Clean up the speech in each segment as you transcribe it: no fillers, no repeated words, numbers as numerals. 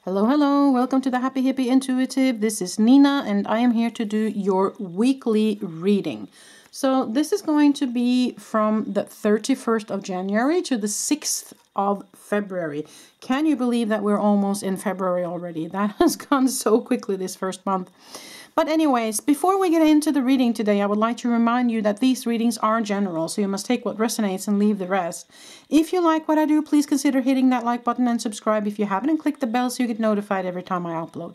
Hello, hello, welcome to the Happy Hippie Intuitive. This is Nina and I am here to do your weekly reading. So this is going to be from the 31st of January to the 6th of February. Can you believe that we're almost in February already? That has gone so quickly this first month. But anyways, before we get into the reading today, I would like to remind you that these readings are general, so you must take what resonates and leave the rest. If you like what I do, please consider hitting that like button and subscribe if you haven't, and click the bell so you get notified every time I upload.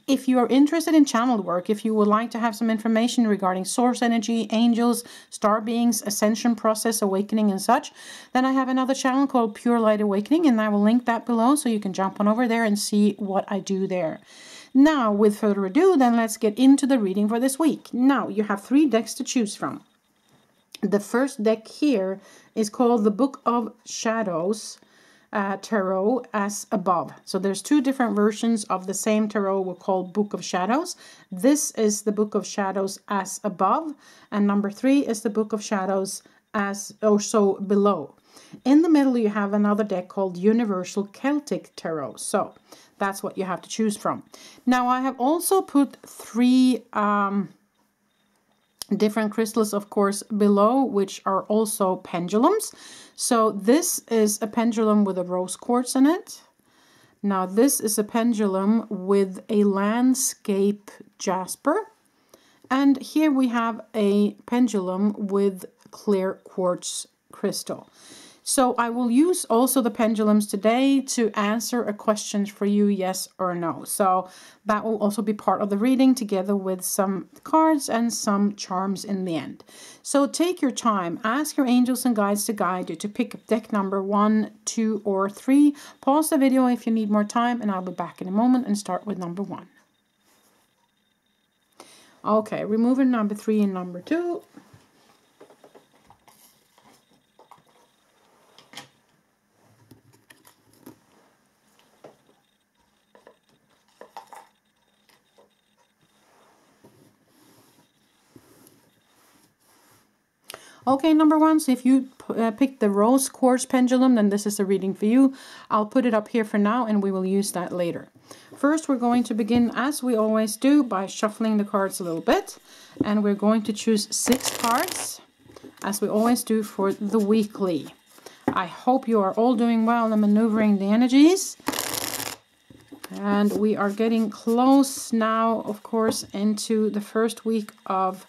If you are interested in channeled work, if you would like to have some information regarding source energy, angels, star beings, ascension process, awakening and such, then I have another channel called Pure Light Awakening, and I will link that below so you can jump on over there and see what I do there. Now, with further ado, then let's get into the reading for this week. Now, you have 3 decks to choose from. The first deck here is called the Book of Shadows Tarot as above. So there's 2 different versions of the same tarot we call Book of Shadows. This is the Book of Shadows as above, and number 3 is the Book of Shadows as also below. In the middle, you have another deck called Universal Celtic Tarot. So that's what you have to choose from. Now, I have also put 3 different crystals, of course, below, which are also pendulums. So this is a pendulum with a rose quartz in it. Now, this is a pendulum with a landscape jasper. And here we have a pendulum with clear quartz crystal. So I will use also the pendulums today to answer a question for you, yes or no. So that will also be part of the reading together with some cards and some charms in the end. So take your time, ask your angels and guides to guide you to pick up deck number 1, 2, or 3. Pause the video if you need more time, and I'll be back in a moment and start with number 1. Okay, removing number 3 and number 2. Okay, number 1, so if you pick the rose quartz pendulum, then this is a reading for you. I'll put it up here for now, and we will use that later. First, we're going to begin, as we always do, by shuffling the cards a little bit. And we're going to choose 6 cards, as we always do for the weekly. I hope you are all doing well and maneuvering the energies. And we are getting close now, of course, into the first week of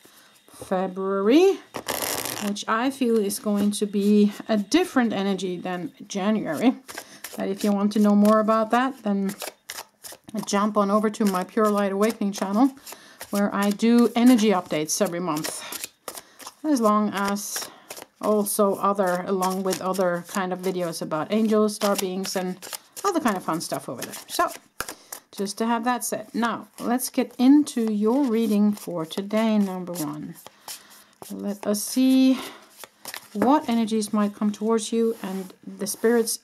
February, which I feel is going to be a different energy than January. But if you want to know more about that, then jump on over to my Pure Light Awakening channel, where I do energy updates every month, as long as also along with other kind of videos about angels, star beings, and other kind of fun stuff over there. So, just to have that said. Now, let's get into your reading for today, number 1. Let us see what energies might come towards you and the Spirit's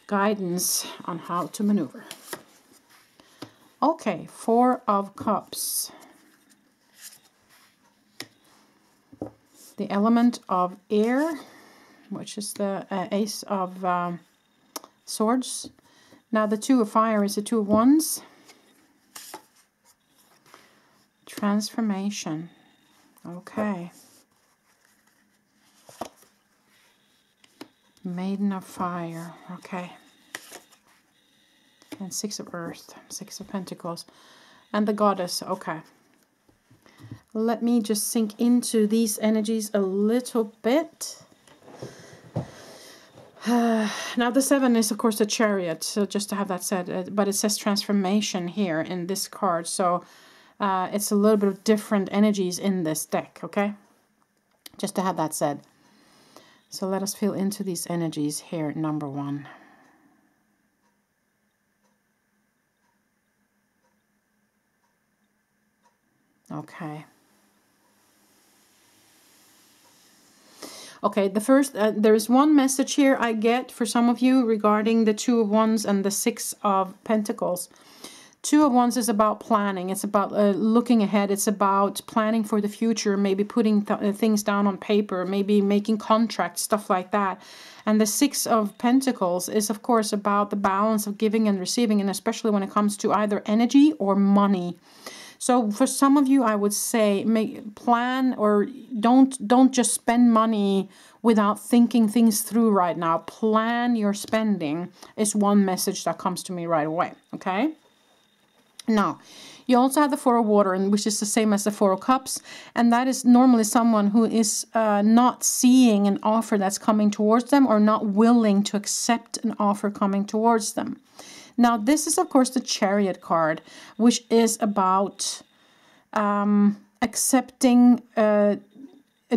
guidance on how to maneuver. Okay, 4 of Cups. The element of air, which is the Ace of Swords. Now the 2 of Fire is the 2 of Wands. Transformation. Okay. Maiden of Fire. Okay. And 6 of Earth. 6 of Pentacles. And the Goddess. Okay. Let me just sink into these energies a little bit. Now the 7 is, of course, the Chariot. So just to have that said. But it says transformation here in this card. So it's a little bit of different energies in this deck, okay? Just to have that said. So let us feel into these energies here, number 1. Okay. Okay, the first, there is one message here I get for some of you regarding the 2 of Wands and the 6 of Pentacles. Two of Wands is about planning. It's about looking ahead. It's about planning for the future, maybe putting things down on paper, maybe making contracts, stuff like that. And the Six of Pentacles is, of course, about the balance of giving and receiving, and especially when it comes to either energy or money. So for some of you, I would say plan, or don't just spend money without thinking things through right now. Plan your spending is one message that comes to me right away, okay? Now, you also have the Four of Water, which is the same as the Four of Cups, and that is normally someone who is not seeing an offer that's coming towards them, or not willing to accept an offer coming towards them. Now, this is, of course, the Chariot card, which is about accepting a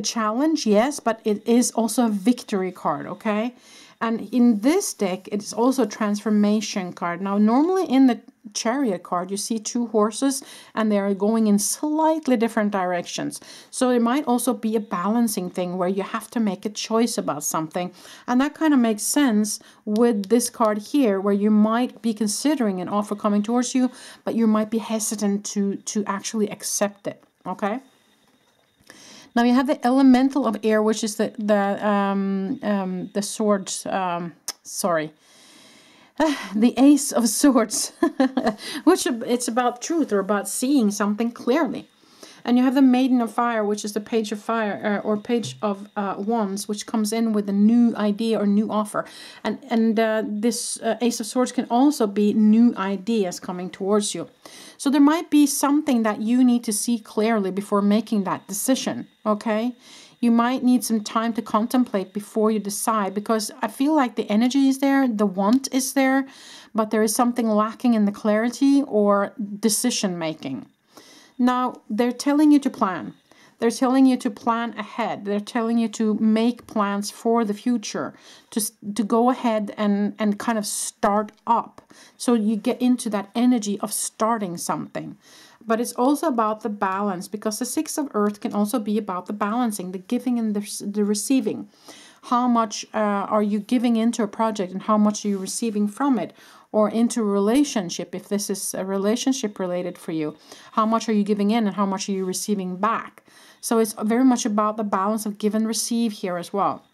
challenge, yes, but it is also a victory card, okay? And in this deck, it is also a transformation card. Now, normally in the Chariot card, you see two horses and they are going in slightly different directions. So it might also be a balancing thing where you have to make a choice about something. And that kind of makes sense with this card here, where you might be considering an offer coming towards you, but you might be hesitant to actually accept it, okay? Now you have the Elemental of Air, which is the swords, the Ace of Swords, which it's about truth, or about seeing something clearly. And you have the Maiden of Fire, which is the Page of Fire, or Page of Wands, which comes in with a new idea or new offer. And this Ace of Swords can also be new ideas coming towards you. So there might be something that you need to see clearly before making that decision, okay? You might need some time to contemplate before you decide, because I feel like the energy is there, the want is there, but there is something lacking in the clarity or decision making. Now, they're telling you to plan. They're telling you to plan ahead. They're telling you to make plans for the future, to go ahead and kind of start up. So you get into that energy of starting something. But it's also about the balance, because the Six of Earth can also be about the balancing, the giving and the receiving. How much are you giving into a project, and how much are you receiving from it? Or into a relationship, if this is a relationship related for you. How much are you giving in, and how much are you receiving back? So it's very much about the balance of give and receive here as well.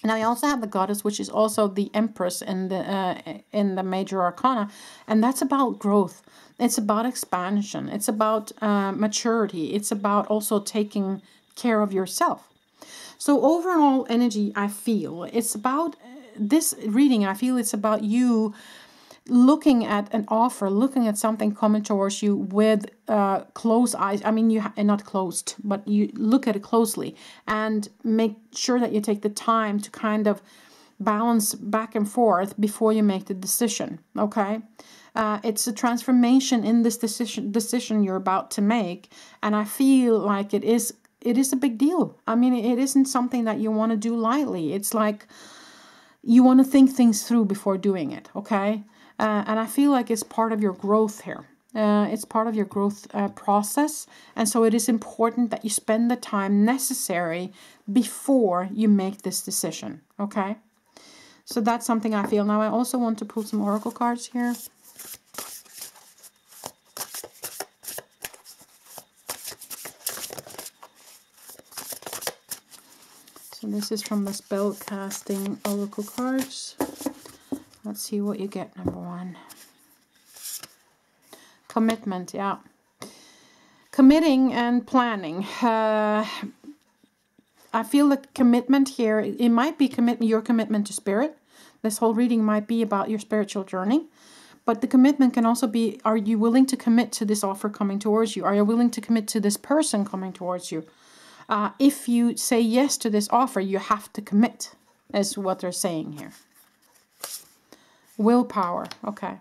Now you also have the Goddess, which is also the Empress in the Major Arcana, and that's about growth. It's about expansion. It's about maturity. It's about also taking care of yourself. So overall energy, I feel it's about this reading. I feel it's about you looking at an offer, looking at something coming towards you with closed eyes. I mean, not closed, but you look at it closely and make sure that you take the time to kind of balance back and forth before you make the decision, okay? It's a transformation in this decision you're about to make, and I feel like it is a big deal. I mean, it isn't something that you want to do lightly. It's like you want to think things through before doing it, okay? And I feel like it's part of your growth here. It's part of your growth process. And so it is important that you spend the time necessary before you make this decision, okay? So that's something I feel. Now I also want to pull some oracle cards here. So this is from the Spellcasting Oracle cards. Let's see what you get, number one. Commitment, yeah. Committing and planning. I feel that commitment here, it might be your commitment to spirit. This whole reading might be about your spiritual journey. But the commitment can also be, are you willing to commit to this offer coming towards you? Are you willing to commit to this person coming towards you? If you say yes to this offer, you have to commit, is what they're saying here. Willpower, okay.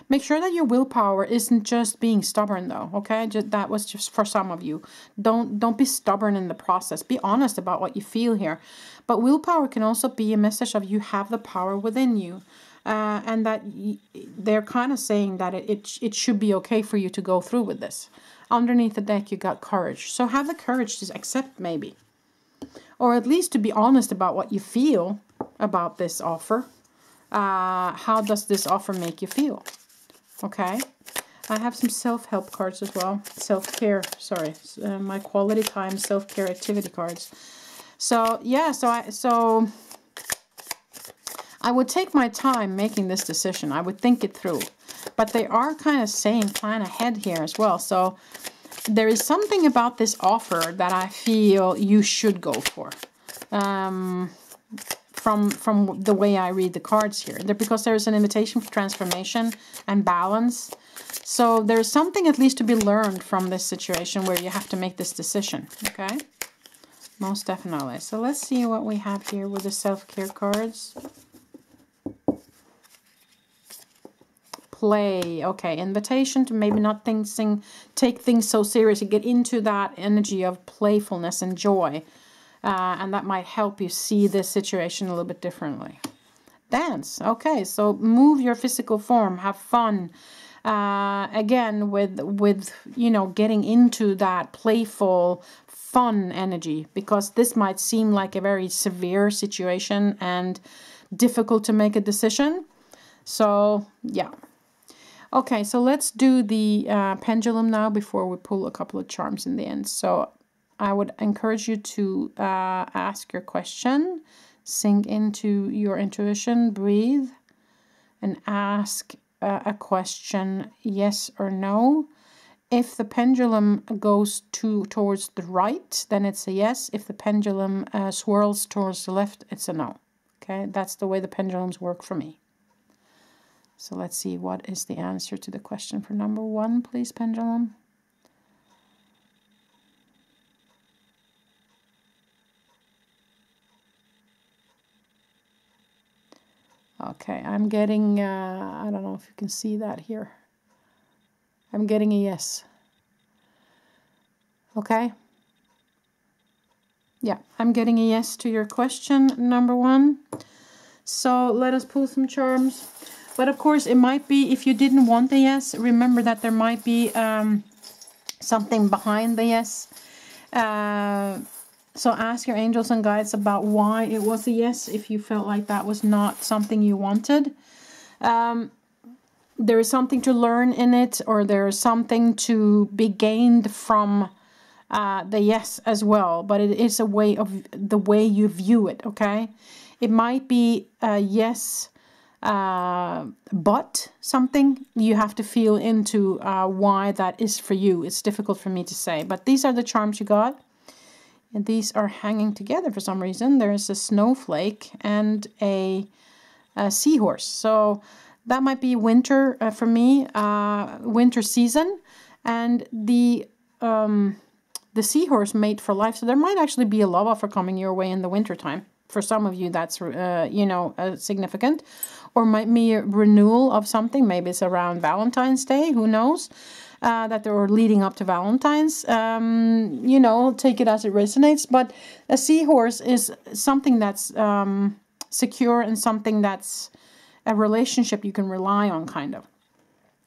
Make sure that your willpower isn't just being stubborn, though, okay? That was just for some of you. Don't be stubborn in the process. Be honest about what you feel here. But willpower can also be a message of you have the power within you. And that they're kind of saying that it should be okay for you to go through with this. Underneath the deck, you got courage. So have the courage to accept, maybe. Or at least to be honest about what you feel about this offer. How does this offer make you feel? Okay. I have some self-help cards as well. Self-care, sorry. My quality time self-care activity cards. So, yeah, so I would take my time making this decision. I would think it through. But they are kind of saying plan ahead here as well. So there is something about this offer that I feel you should go for. From the way I read the cards here. Because there is an invitation for transformation and balance. So there's something at least to be learned from this situation where you have to make this decision. Okay? Most definitely. So let's see what we have here with the self-care cards. Play. Okay, invitation to maybe not take things so seriously. Get into that energy of playfulness and joy. And that might help you see this situation a little bit differently. Dance. Okay, so move your physical form. Have fun. Again, with you know, getting into that playful, fun energy. Because this might seem like a very severe situation and difficult to make a decision. So, yeah. Okay, so let's do the pendulum now before we pull a couple of charms in the end. So I would encourage you to ask your question, sink into your intuition, breathe, and ask a question, yes or no. If the pendulum goes towards the right, then it's a yes. If the pendulum swirls towards the left, it's a no. Okay, that's the way the pendulums work for me. So let's see, what is the answer to the question for number 1, please, pendulum? Okay, I'm getting, I don't know if you can see that here. I'm getting a yes. Okay. Yeah, I'm getting a yes to your question, number 1. So let us pull some charms. But of course, it might be, if you didn't want the yes, remember that there might be something behind the yes. So ask your angels and guides about why it was a yes, if you felt like that was not something you wanted. There is something to learn in it, or there is something to be gained from the yes as well. But it is a way of the way you view it, okay? It might be a yes, but something you have to feel into why that is for you. It's difficult for me to say, but these are the charms you got, and these are hanging together for some reason. There's a snowflake and a seahorse, so that might be winter for me, winter season, and the seahorse mate for life. So there might actually be a love offer coming your way in the winter time. For some of you, that's you know, significant. Or might be a renewal of something. Maybe it's around Valentine's Day. Who knows? That they're leading up to Valentine's. You know, take it as it resonates. But a seahorse is something that's secure and something that's a relationship you can rely on, kind of.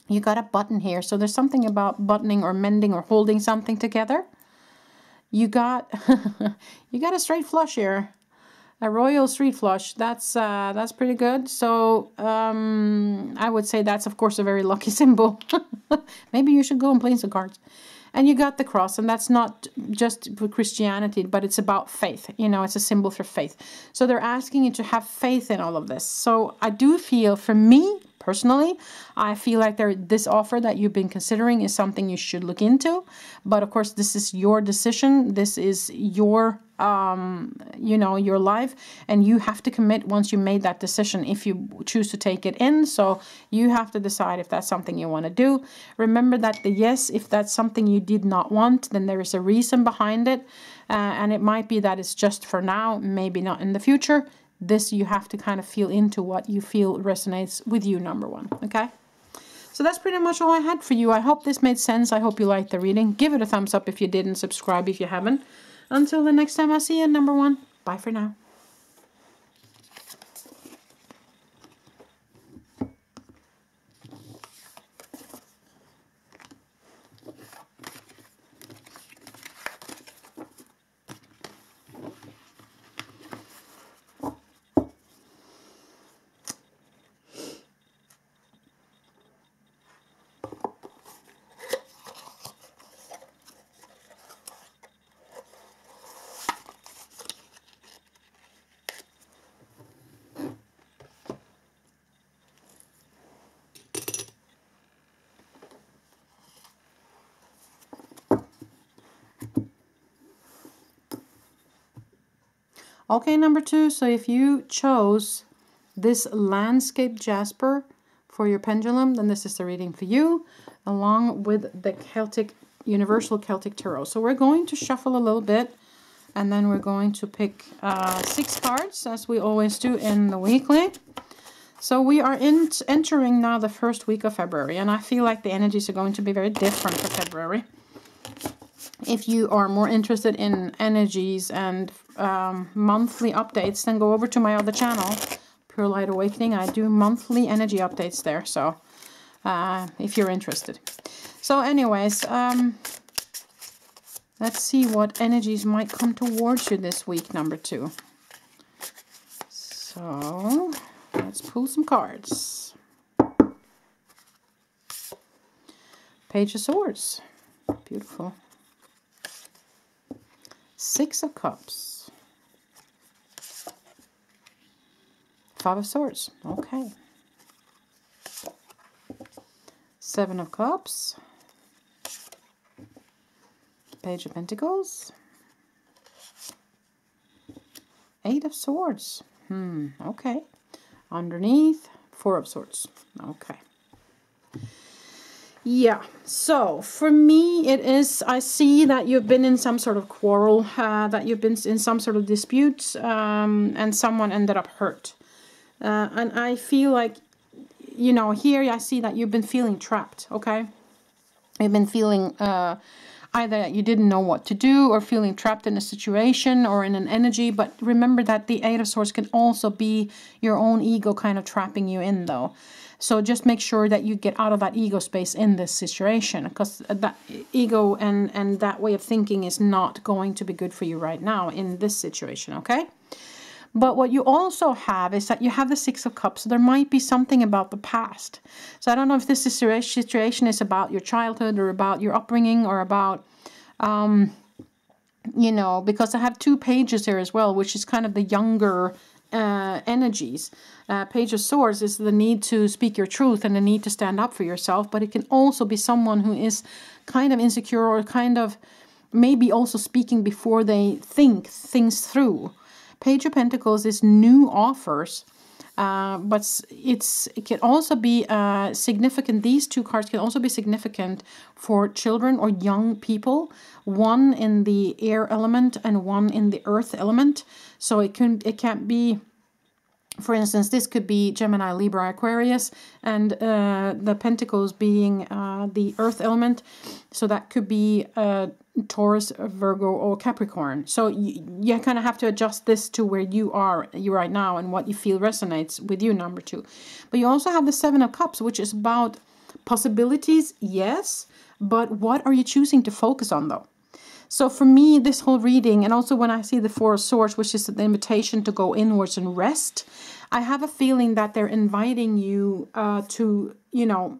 You got a button here. So there's something about buttoning or mending or holding something together. You got you got a straight flush here. A royal street flush, that's pretty good. So I would say that's, of course, a very lucky symbol. Maybe you should go and play some cards. And you got the cross, and that's not just for Christianity, but it's about faith. You know, it's a symbol for faith. So they're asking you to have faith in all of this. So I do feel, for me personally, I feel like this offer that you've been considering is something you should look into. But of course, this is your decision. This is your you know, your life, and you have to commit once you made that decision if you choose to take it in. So you have to decide if that's something you want to do. Remember that the yes, if that's something you did not want, then there is a reason behind it, and it might be that it's just for now, maybe not in the future. This you have to kind of feel into what you feel resonates with you, number 1. Okay, so that's pretty much all I had for you. I hope this made sense. I hope you liked the reading. Give it a thumbs up if you did, and subscribe if you haven't. Until the next time I see you, number 1. Bye for now. Okay, number 2. So if you chose this landscape jasper for your pendulum, then this is the reading for you, along with the Celtic, Universal Celtic Tarot. So we're going to shuffle a little bit, and then we're going to pick 6 cards, as we always do in the weekly. So we are entering now the first week of February, and I feel like the energies are going to be very different for February. If you are more interested in energies and monthly updates, then go over to my other channel, Pure Light Awakening. I do monthly energy updates there, so if you're interested. So anyways, let's see what energies might come towards you this week, number 2. So let's pull some cards. Page of Swords. Beautiful. 6 of Cups. 5 of Swords. Okay. 7 of Cups. Page of Pentacles. 8 of Swords. Okay. Underneath, 4 of Swords. Okay. Yeah, so for me it is, I see that you've been in some sort of quarrel, that you've been in some sort of dispute, and someone ended up hurt. And I feel like, you know, here I see that you've been feeling trapped, okay? You've been feeling either that you didn't know what to do, or feeling trapped in a situation or in an energy. But remember that the 8 of Swords can also be your own ego kind of trapping you in, though. So just make sure that you get out of that ego space in this situation, because that ego and that way of thinking is not going to be good for you right now in this situation, okay? But what you also have is that you have the 6 of Cups. So there might be something about the past. So I don't know if this situation is about your childhood or about your upbringing or about, you know, because I have 2 pages here as well, which is kind of the younger energies. Page of Swords is the need to speak your truth and the need to stand up for yourself, but it can also be someone who is kind of insecure or kind of maybe also speaking before they think things through. Page of Pentacles is new offers, but it can also be significant. These 2 cards can also be significant for children or young people, one in the air element and one in the earth element. So it can be, for instance, this could be Gemini, Libra, Aquarius, and the Pentacles being the earth element. So that could be Taurus, Virgo, or Capricorn. So you kind of have to adjust this to where you are right now and what you feel resonates with you, number 2. But you also have the 7 of Cups, which is about possibilities, yes, but what are you choosing to focus on, though? So for me, this whole reading, and also when I see the 4 of Swords, which is the invitation to go inwards and rest, I have a feeling that they're inviting you to, you know,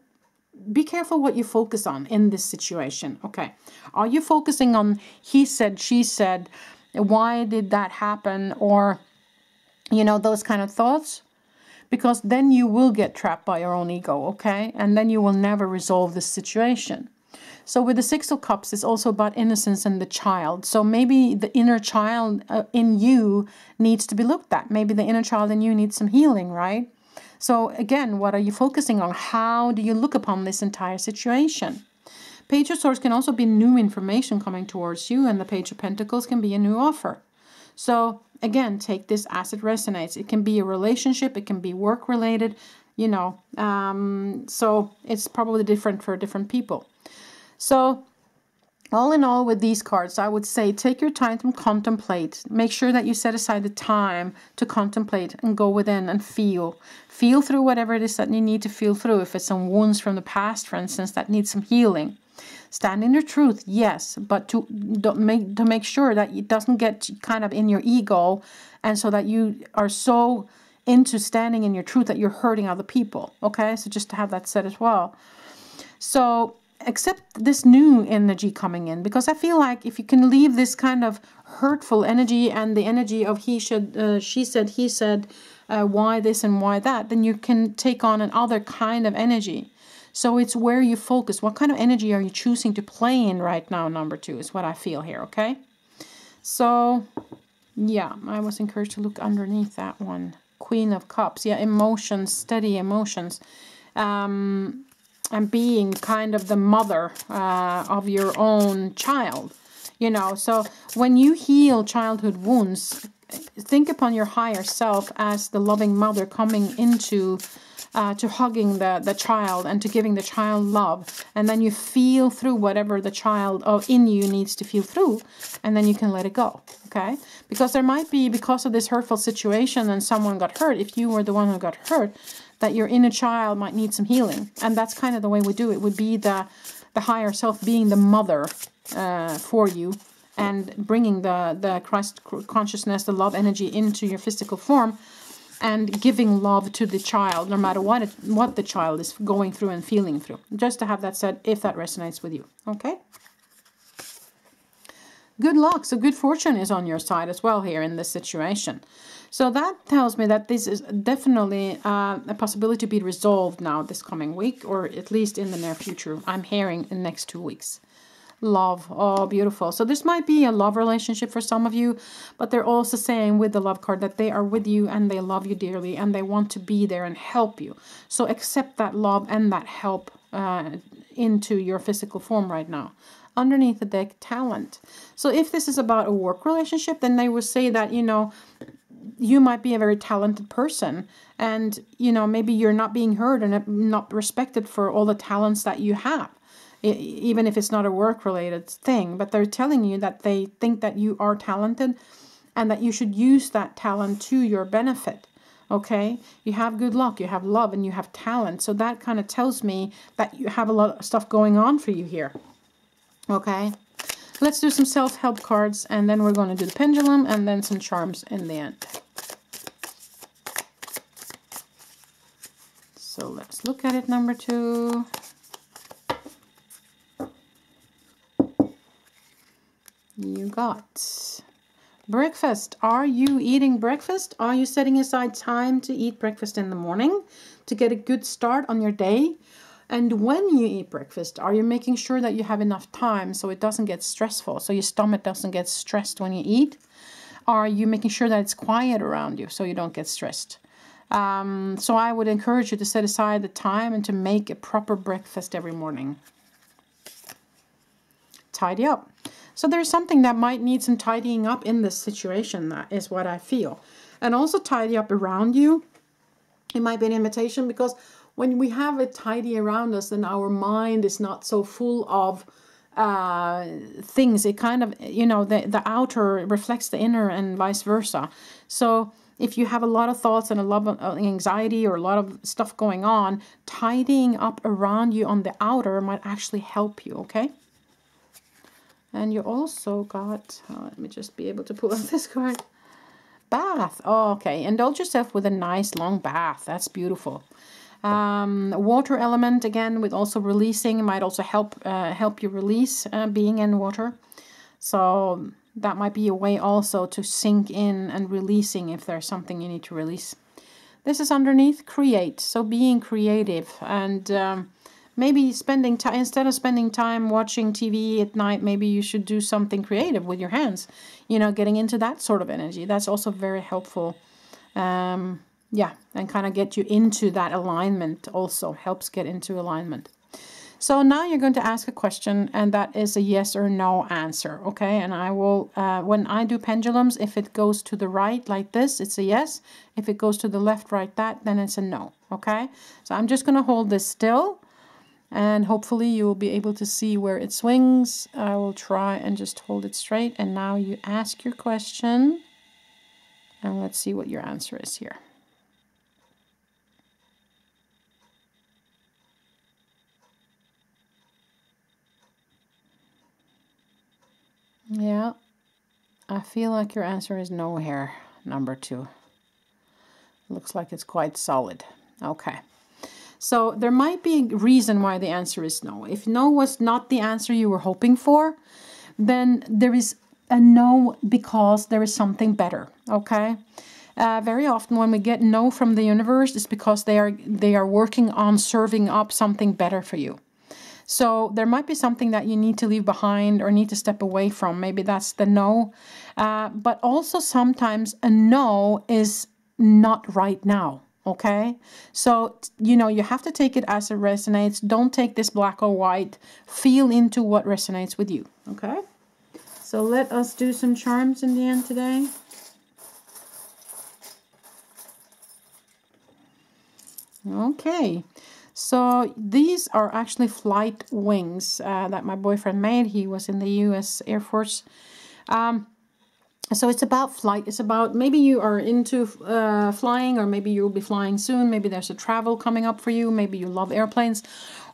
be careful what you focus on in this situation, okay? Are you focusing on he said, she said, why did that happen, or, you know, those kind of thoughts? Because then you will get trapped by your own ego, okay? And then you will never resolve this situation. So with the 6 of Cups, it's also about innocence and the child. So maybe the inner child in you needs to be looked at. Maybe the inner child in you needs some healing, right? So again, what are you focusing on? How do you look upon this entire situation? Page of Swords can also be new information coming towards you, and the Page of Pentacles can be a new offer. So again, take this as it resonates. It can be a relationship, it can be work related, you know, so it's probably different for different people. So all in all, with these cards, I would say take your time to contemplate. Make sure that you set aside the time to contemplate and go within and feel. Feel through whatever it is that you need to feel through. If it's some wounds from the past, for instance, that need some healing. Stand in your truth, yes, but to make sure that it doesn't get kind of in your ego, and so that you are so into standing in your truth that you're hurting other people, okay? So just to have that said as well. So accept this new energy coming in, because I feel like if you can leave this kind of hurtful energy and the energy of he should, she said, he said, why this and why that, then you can take on another kind of energy. So it's where you focus. What kind of energy are you choosing to play in right now, number 2, is what I feel here, okay? So Yeah, I was encouraged to look underneath that one. Queen of Cups. Yeah, emotions, steady emotions. And being kind of the mother of your own child. You know, so when you heal childhood wounds, think upon your higher self as the loving mother coming into to hugging the child and to giving the child love, and then you feel through whatever the child in you needs to feel through, and then you can let it go. Okay, because there might be, because of this hurtful situation and someone got hurt, if you were the one who got hurt, that your inner child might need some healing. And that's kind of the way we do it. Would be the higher self being the mother for you, and bringing the Christ consciousness, the love energy into your physical form, and giving love to the child, no matter what the child is going through and feeling through. Just to have that said, if that resonates with you. Okay? Good luck. So good fortune is on your side as well here in this situation. So that tells me that this is definitely a possibility to be resolved now this coming week, or at least in the near future. I'm hearing in the next 2 weeks. Love. Oh, beautiful. So this might be a love relationship for some of you, but they're also saying with the love card that they are with you and they love you dearly and they want to be there and help you. So accept that love and that help into your physical form right now. Underneath the deck, talent. So if this is about a work relationship, then they will say that, you know, you might be a very talented person, and, you know, maybe you're not being heard and not respected for all the talents that you have, even if it's not a work-related thing. But they're telling you that they think that you are talented and that you should use that talent to your benefit. Okay, you have good luck, you have love, and you have talent. So that kind of tells me that you have a lot of stuff going on for you here. Okay, let's do some self-help cards, and then we're going to do the pendulum and then some charms in the end. So let's look at it, number 2. You got breakfast. Are you eating breakfast? Are you setting aside time to eat breakfast in the morning to get a good start on your day? And when you eat breakfast, are you making sure that you have enough time so it doesn't get stressful, so your stomach doesn't get stressed when you eat? Are you making sure that it's quiet around you so you don't get stressed? So I would encourage you to set aside the time and to make a proper breakfast every morning. Tidy up. So there's something that might need some tidying up in this situation, that is what I feel. And also tidy up around you. It might be an invitation, because when we have it tidy around us, then our mind is not so full of things. It kind of, you know, the outer reflects the inner and vice versa. So if you have a lot of thoughts and a lot of anxiety or a lot of stuff going on, tidying up around you on the outer might actually help you, okay? And you also got, let me just be able to pull out this card. Bath. Oh, okay. Indulge yourself with a nice long bath. That's beautiful. Water element, again, with also releasing, might also help you release being in water. So that might be a way also to sink in and releasing if there's something you need to release. This is underneath create. So being creative, and maybe spending time, instead of spending time watching TV at night, maybe you should do something creative with your hands. You know, getting into that sort of energy. That's also very helpful. Yeah, and kind of get you into that alignment also. Helps get into alignment. So now you're going to ask a question, and that is a yes or no answer, okay? And I will, when I do pendulums, if it goes to the right like this, it's a yes. If it goes to the left like that, then it's a no, okay? So I'm just going to hold this still, and hopefully you will be able to see where it swings. I will try and just hold it straight. And now you ask your question, and let's see what your answer is here. Yeah, I feel like your answer is no here, number 2. Looks like it's quite solid. Okay. So there might be a reason why the answer is no. If no was not the answer you were hoping for, then there is a no because there is something better, okay? Very often when we get no from the universe, it's because they are working on serving up something better for you. So there might be something that you need to leave behind or need to step away from. Maybe that's the no. But also sometimes a no is not right now. Okay, so, you know, you have to take it as it resonates. Don't take this black or white. Feel into what resonates with you. Okay, so let us do some charms in the end today. Okay, so these are actually flight wings that my boyfriend made. He was in the US Air Force. So it's about flight. It's about, maybe you are into flying, or maybe you'll be flying soon. Maybe there's a travel coming up for you. Maybe you love airplanes,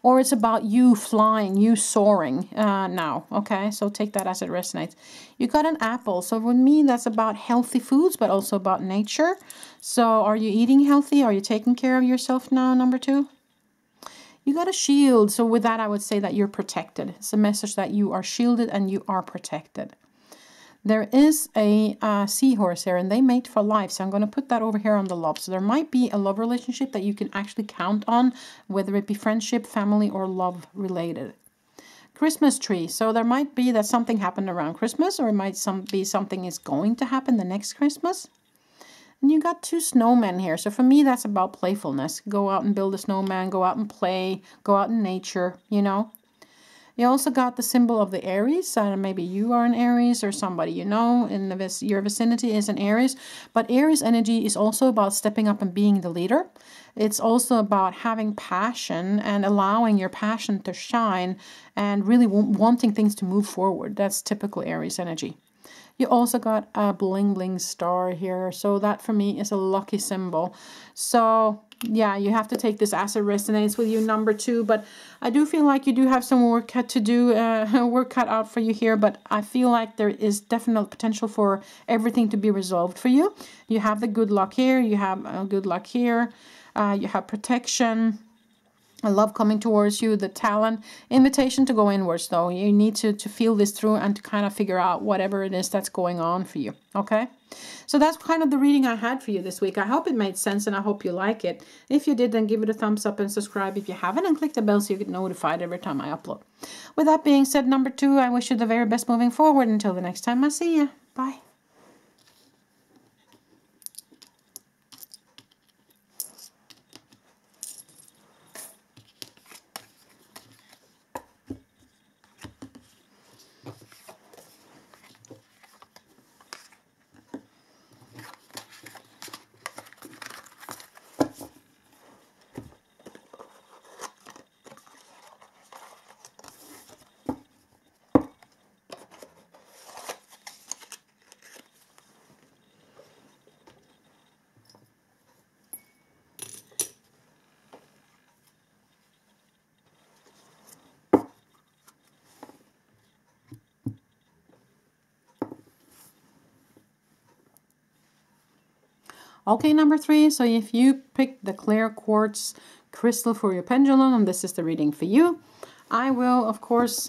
or it's about you flying, you soaring now. Okay, so take that as it resonates. You got an apple. So with me, that's about healthy foods, but also about nature. So are you eating healthy? Are you taking care of yourself now, number 2? You got a shield. So with that, I would say that you're protected. It's a message that you are shielded and you are protected. There is a seahorse here, and they mate for life. So I'm going to put that over here on the love. So there might be a love relationship that you can actually count on, whether it be friendship, family, or love related. Christmas tree. So there might be that something happened around Christmas, or it might be something is going to happen the next Christmas. And you got 2 snowmen here. So for me, that's about playfulness. Go out and build a snowman. Go out and play. Go out in nature, you know. You also got the symbol of the Aries. Maybe you are an Aries, or somebody you know in your vicinity is an Aries. But Aries energy is also about stepping up and being the leader. It's also about having passion and allowing your passion to shine and really wanting things to move forward. That's typical Aries energy. You also got a bling bling star here. So that for me is a lucky symbol. So yeah, you have to take this as it resonates with you, number 2. But I do feel like you do have some work to do, work cut out for you here. But I feel like there is definite potential for everything to be resolved for you. You have the good luck here. You have good luck here. You have protection. I love coming towards you, the talent. Invitation to go inwards, though. You need to feel this through and to kind of figure out whatever it is that's going on for you, okay? So that's kind of the reading I had for you this week. I hope it made sense, and I hope you like it. If you did, then give it a thumbs up and subscribe if you haven't, and click the bell so you get notified every time I upload. With that being said, number 2, I wish you the very best moving forward. Until the next time I see you. Bye. Okay, number 3, so if you pick the clear quartz crystal for your pendulum, and this is the reading for you, I will, of course,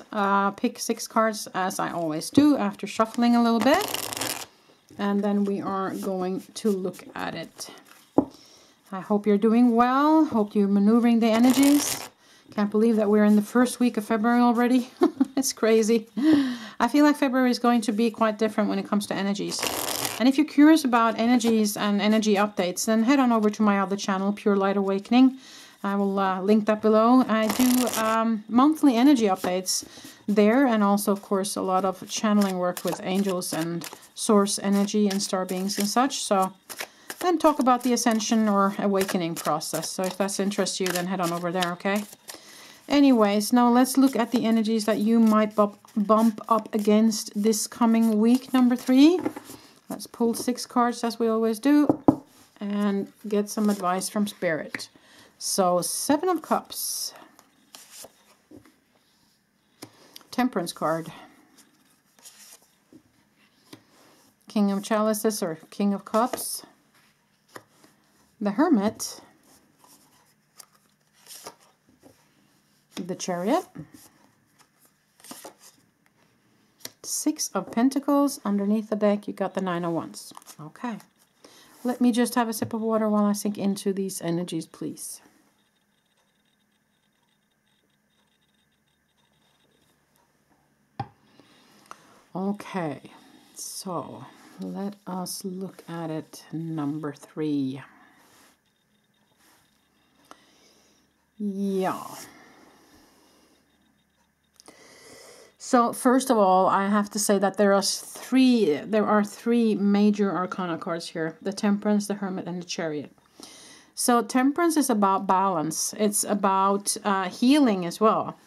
pick 6 cards, as I always do, after shuffling a little bit. And then we are going to look at it. I hope you're doing well. Hope you're maneuvering the energies. Can't believe that we're in the first week of February already. It's crazy. I feel like February is going to be quite different when it comes to energies. And if you're curious about energies and energy updates, then head on over to my other channel, Pure Light Awakening. I will link that below. I do monthly energy updates there, and also, of course, a lot of channeling work with angels and source energy and star beings and such. So then talk about the ascension or awakening process. So if that interests you, then head on over there, okay? Anyways, now let's look at the energies that you might bump up against this coming week, number 3. Let's pull 6 cards, as we always do, and get some advice from Spirit. So, 7 of Cups. Temperance card. King of Chalices or King of Cups. The Hermit. The Chariot. 6 of Pentacles. Underneath the deck, you got the 9 of Wands. Okay. Let me just have a sip of water while I sink into these energies, please. Okay, so let us look at it. Number 3. Yeah. So first of all, I have to say that there are three major arcana cards here: the Temperance, the Hermit, and the Chariot. So Temperance is about balance. It's about healing as well.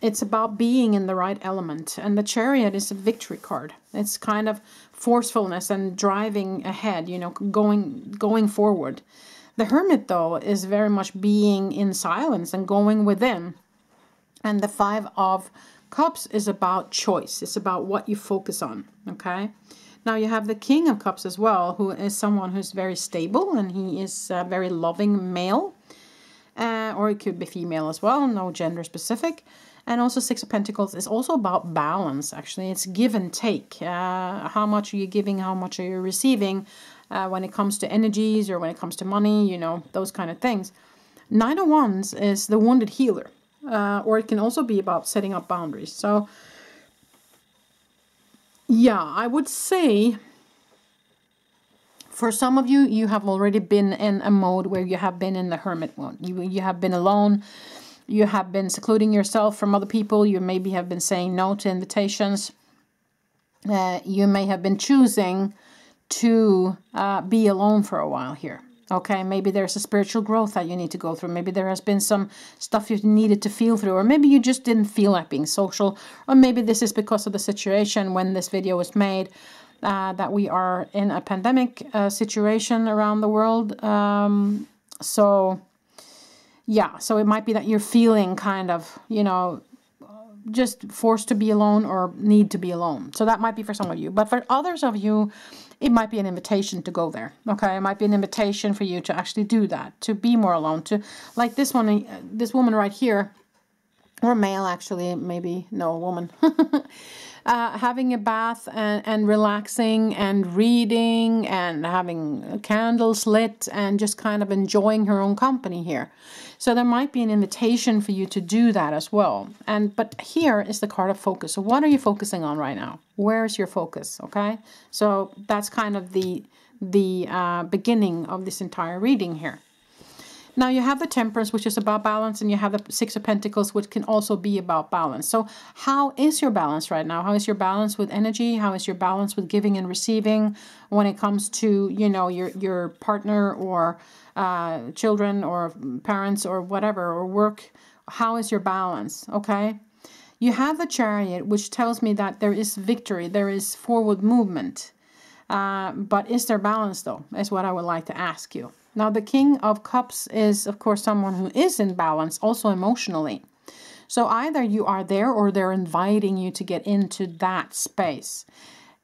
It's about being in the right element. And the Chariot is a victory card. It's kind of forcefulness and driving ahead, you know, going forward. The Hermit, though, is very much being in silence and going within. And the 5 of Cups is about choice. It's about what you focus on, okay? Now you have the King of Cups as well, who is someone who's very stable, and he is a very loving male. Or it could be female as well, no gender specific. And also 6 of Pentacles is also about balance, actually. It's give and take. How much are you giving? How much are you receiving? When it comes to energies or when it comes to money, you know, those kind of things. 9 of Wands is the wounded healer. Or it can also be about setting up boundaries. So, yeah, I would say for some of you, you have already been in a mode where you have been in the Hermit mode. You have been alone. You have been secluding yourself from other people. You maybe have been saying no to invitations. You may have been choosing to be alone for a while here. Okay, maybe there's a spiritual growth that you need to go through. Maybe there has been some stuff you needed to feel through. Or maybe you just didn't feel like being social. Or maybe this is because of the situation when this video was made. That we are in a pandemic situation around the world. So, yeah. So it might be that you're feeling kind of, you know, just forced to be alone or need to be alone. So that might be for some of you. But for others of you, it might be an invitation to go there. Okay, it might be an invitation for you to actually do that, to be more alone, to like this one, this woman right here, or male actually, maybe no woman, having a bath and relaxing and reading and having candles lit and just kind of enjoying her own company here. So there might be an invitation for you to do that as well. But here is the card of focus. So what are you focusing on right now? Where is your focus? Okay, so that's kind of the beginning of this entire reading here. Now you have the Temperance, which is about balance, and you have the 6 of Pentacles, which can also be about balance. So how is your balance right now? How is your balance with energy? How is your balance with giving and receiving when it comes to, you know, your partner or children or parents or whatever, or work? How is your balance? Okay. You have the Chariot, which tells me that there is victory. There is forward movement. But is there balance, though, is what I would like to ask you. Now, the King of Cups is, of course, someone who is in balance, also emotionally. So either you are there or they're inviting you to get into that space.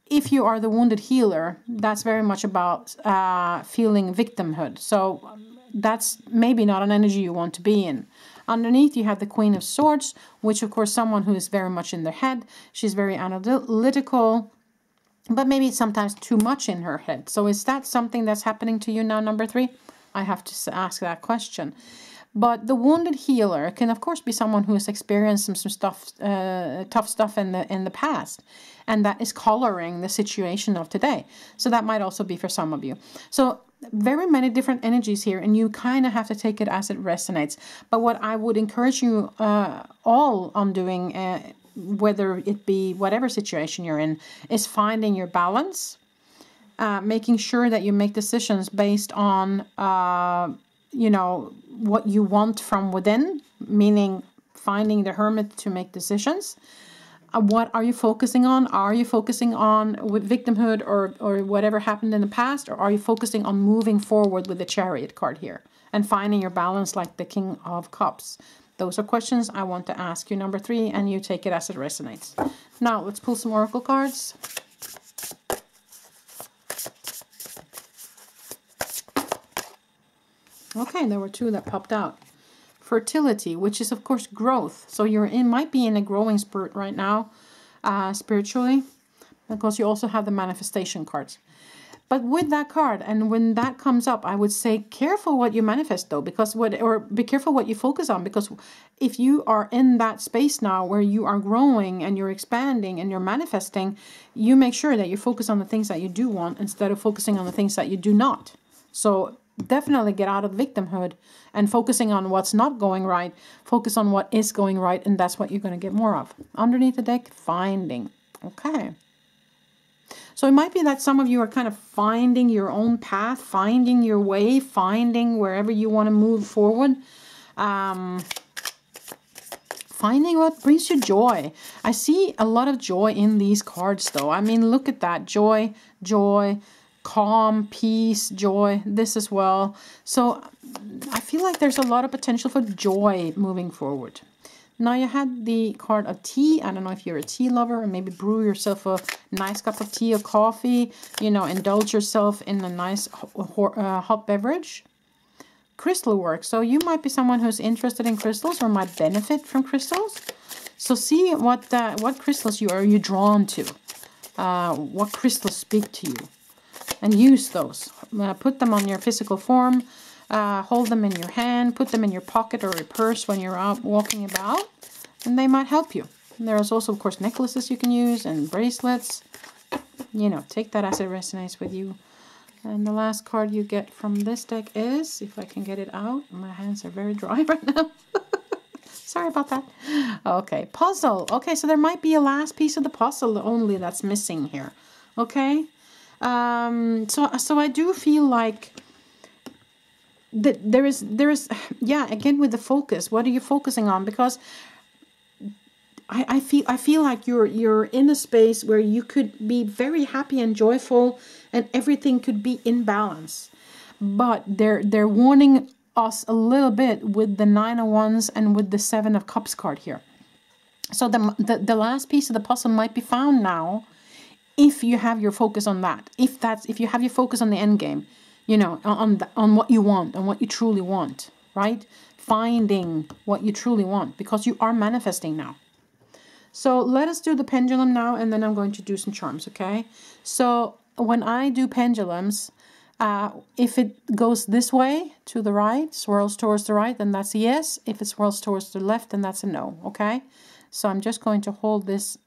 If you are the wounded healer, that's very much about feeling victimhood. So that's maybe not an energy you want to be in. Underneath, you have the Queen of Swords, which, of course, someone who is very much in their head. She's very analytical, but maybe sometimes too much in her head. So is that something that's happening to you now, number 3? I have to ask that question. But the wounded healer can, of course, be someone who has experienced some stuff, tough stuff in the past, and that is coloring the situation of today. So that might also be for some of you. So very many different energies here, and you kind of have to take it as it resonates. But what I would encourage you all on doing, whether it be whatever situation you're in, is finding your balance, making sure that you make decisions based on, you know, what you want from within, meaning finding the Hermit to make decisions. What are you focusing on? Are you focusing on with victimhood or whatever happened in the past? Or are you focusing on moving forward with the Chariot card here and finding your balance like the King of Cups? Those are questions I want to ask you, number 3, and you take it as it resonates. Now, let's pull some oracle cards. Okay, there were 2 that popped out. Fertility, which is, of course, growth. So might be in a growing spirit right now, spiritually, because you also have the manifestation cards. But with that card, and when that comes up, I would say careful what you manifest though, because or be careful what you focus on, because if you are in that space now where you are growing and you're expanding and you're manifesting, you make sure that you focus on the things that you do want instead of focusing on the things that you do not. So definitely get out of victimhood and focusing on what's not going right. Focus on what is going right, and that's what you're going to get more of. Underneath the deck, finding. Okay. So it might be that some of you are kind of finding your own path, finding your way, finding wherever you want to move forward. Finding what brings you joy. I see a lot of joy in these cards though. I mean, look at that. Joy, joy, calm, peace, joy. This as well. So I feel like there's a lot of potential for joy moving forward. Now you had the card of tea. I don't know if you're a tea lover, or maybe brew yourself a nice cup of tea or coffee. You know, indulge yourself in a nice hot beverage. Crystal work. So you might be someone who's interested in crystals or might benefit from crystals. So see what crystals are you drawn to. What crystals speak to you. And use those. Put them on your physical form. Hold them in your hand. Put them in your pocket or your purse when you're out walking about. And they might help you. And there's also, of course, necklaces you can use and bracelets. You know, take that as it resonates with you. And the last card you get from this deck is, if I can get it out, my hands are very dry right now. Sorry about that. Okay, puzzle. Okay, so there might be a last piece of the puzzle only that's missing here. Okay, so I do feel like that there is, yeah, again with the focus. What are you focusing on? Because I feel like you're in a space where you could be very happy and joyful, and everything could be in balance. But they're warning us a little bit with the 9 of Wands and with the 7 of Cups card here. So the last piece of the puzzle might be found now, if you have your focus on that. If you have your focus on the end game, you know, on what you want, on what you truly want, right? Finding what you truly want, because you are manifesting now. So let us do the pendulum now, and then I'm going to do some charms, okay? So when I do pendulums, if it goes this way to the right, swirls towards the right, then that's a yes. If it swirls towards the left, then that's a no, okay? So I'm just going to hold this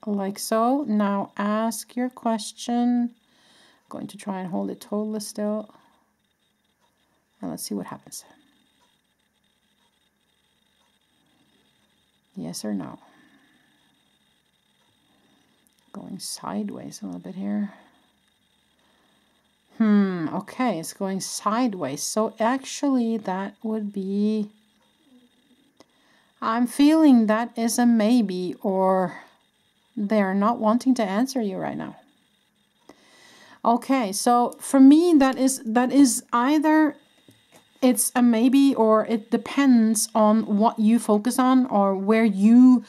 like so. Now ask your question. I'm going to try and hold it totally still. And let's see what happens. Yes or no? Going sideways a little bit here. Okay, it's going sideways. So actually that would be, I'm feeling that is a maybe, or they're not wanting to answer you right now. Okay, so for me that is either it's a maybe, or it depends on what you focus on, or where you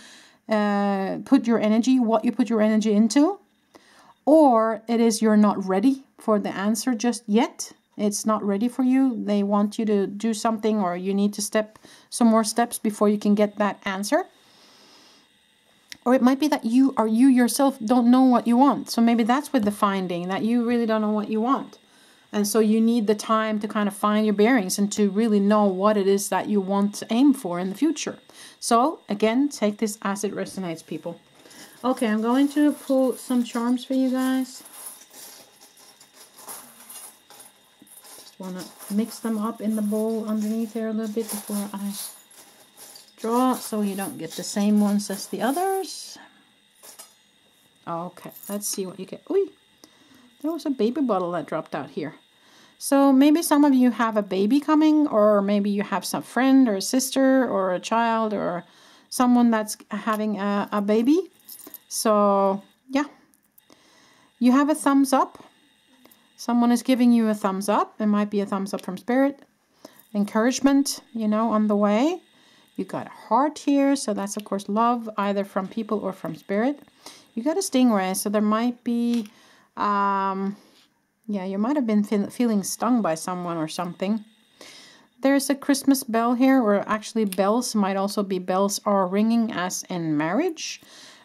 put your energy, what you put your energy into. Or it is you're not ready for the answer just yet. It's not ready for you. They want you to do something, or you need to step some more steps before you can get that answer. Or it might be that you yourself don't know what you want. So maybe that's with the finding, that you really don't know what you want. And so you need the time to kind of find your bearings and to really know what it is that you want to aim for in the future. So again, take this as it resonates, people. Okay, I'm going to pull some charms for you guys. Just want to mix them up in the bowl underneath there a little bit before I draw, so you don't get the same ones as the others. Okay, let's see what you get. Ooh, there was a baby bottle that dropped out here. So maybe some of you have a baby coming, or maybe you have some friend or a sister or a child or someone that's having a baby. So yeah, you have a thumbs up. Someone is giving you a thumbs up. It might be a thumbs up from spirit. Encouragement, you know, on the way. You got a heart here, so that's of course love, either from people or from spirit. You got a stingray, so there might be, yeah, you might have been feeling stung by someone or something. There's a Christmas bell here, or actually bells might also be bells are ringing as in marriage.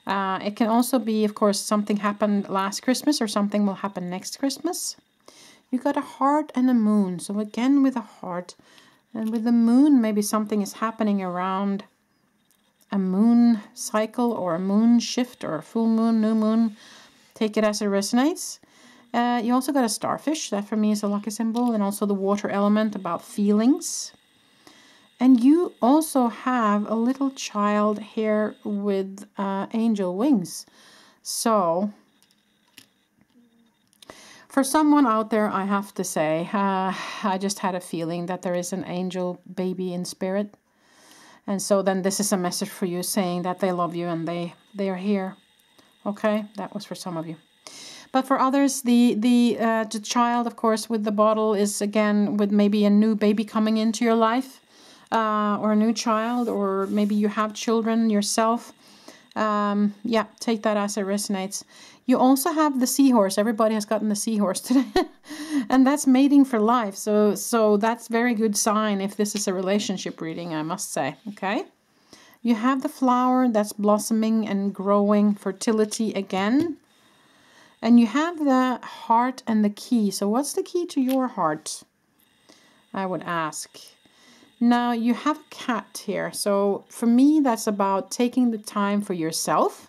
It can also be, of course, something happened last Christmas or something will happen next Christmas. You got a heart and a moon. So again with a heart. And with the moon, maybe something is happening around a moon cycle or a moon shift or a full moon, new moon. Take it as it resonates. You also got a starfish. That for me is a lucky symbol. And also the water element about feelings. And you also have a little child here with angel wings. So, for someone out there, I have to say, I just had a feeling that there is an angel baby in spirit. And so then this is a message for you saying that they love you and they are here. Okay, that was for some of you. But for others, the child, of course, with the bottle is again with maybe a new baby coming into your life. Or a new child, or maybe you have children yourself. Yeah, take that as it resonates. You also have the seahorse. Everybody has gotten the seahorse today. And that's mating for life. So that's very good sign if this is a relationship reading, I must say. Okay. You have the flower that's blossoming and growing, fertility again. And you have the heart and the key. So what's the key to your heart? I would ask. Now, you have a cat here. So, for me, that's about taking the time for yourself.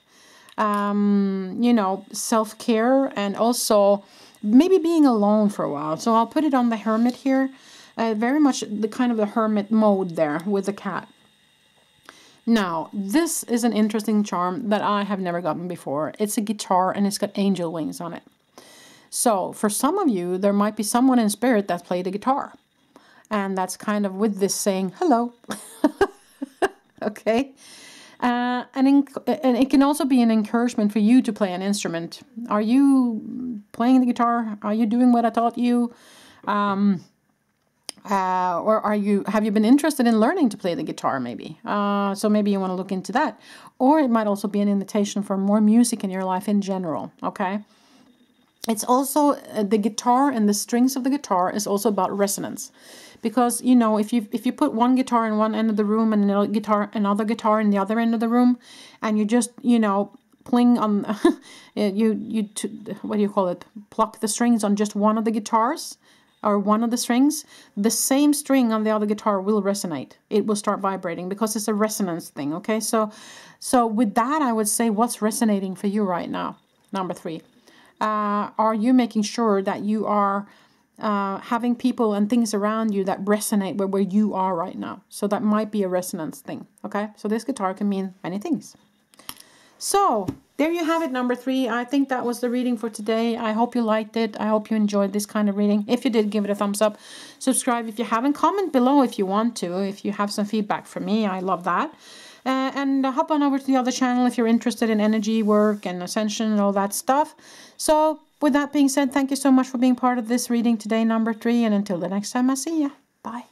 You know, self-care and also maybe being alone for a while. So, I'll put it on the hermit here. Very much the kind of the hermit mode there with the cat. Now, this is an interesting charm that I have never gotten before. It's a guitar and it's got angel wings on it. So, for some of you, there might be someone in spirit that's played a guitar. And that's kind of with this saying, hello. Okay. And it can also be an encouragement for you to play an instrument. Are you playing the guitar? Are you doing what I taught you? Or have you been interested in learning to play the guitar maybe? So maybe you want to look into that. Or it might also be an invitation for more music in your life in general. Okay. It's also the guitar and the strings of the guitar is also about resonance. Because, you know, if you put one guitar in one end of the room and another guitar in the other end of the room, and you just, you know, pling on, what do you call it? Pluck the strings on just one of the guitars or one of the strings, the same string on the other guitar will resonate. It will start vibrating because it's a resonance thing, okay? So with that, I would say what's resonating for you right now? Number 3. Are you making sure that you are having people and things around you that resonate where you are right now? So that might be a resonance thing, okay? So this guitar can mean many things. So there you have it, number 3. I think that was the reading for today. I hope you liked it. I hope you enjoyed this kind of reading. If you did, give it a thumbs up. Subscribe if you haven't. Comment below if you want to. If you have some feedback for me, I love that. And hop on over to the other channel if you're interested in energy work and ascension and all that stuff. So with that being said, thank you so much for being part of this reading today, number 3. And until the next time, I see ya. Bye.